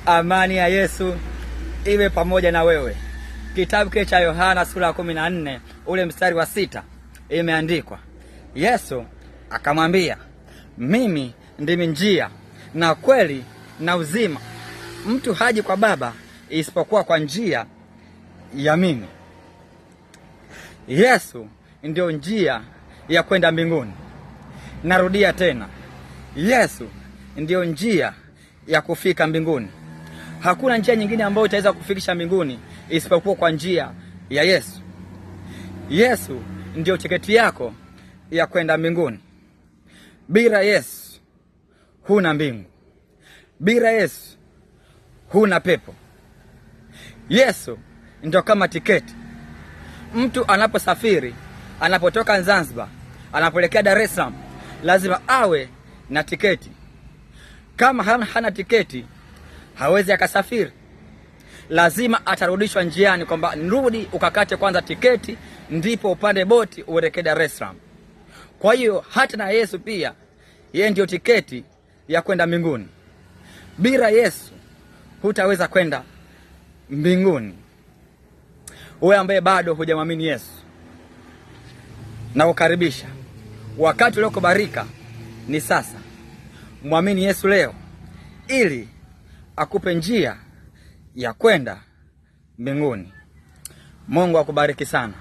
Amani ya Yesu iwe pamoja na wewe. Kitabu kile cha Yohana sura ya 14 ule mstari wa 6 imeandikwa, Yesu akamwambia, mimi ndimi njia na kweli na uzima, mtu haji kwa Baba isipokuwa kwa njia ya mimi. Yesu ndio njia ya kwenda mbinguni. Narudia tena, Yesu ndio njia ya kufika mbinguni. Hakuna njia nyingine ambayo itaweza kufikisha mbinguni isipokuwa kwa njia ya Yesu. Yesu ndio tiketi yako ya kwenda mbinguni. Bila Yesu huna mbingu. Bila Yesu huna pepo. Yesu ndio kama tiketi. Mtu anaposafiri, anapotoka Zanzibar, anapoelekea Dar es Salaam, lazima awe na tiketi. Kama hana tiketi, hawezi akasafiri. Lazima atarudishwa njiani kwamba nirudi ukakate kwanza tiketi ndipo upande boti uelekee Dar es Salaam. Kwa hiyo hata na Yesu pia, yeye ndio tiketi ya kwenda mbinguni. Bila Yesu hutaweza kwenda mbinguni. Wewe ambaye bado hujamwamini Yesu, na kukaribisha. Wakati uliokubarika ni sasa. Mwamini Yesu leo ili akupe njia ya kwenda mbinguni. Mungu akubariki sana.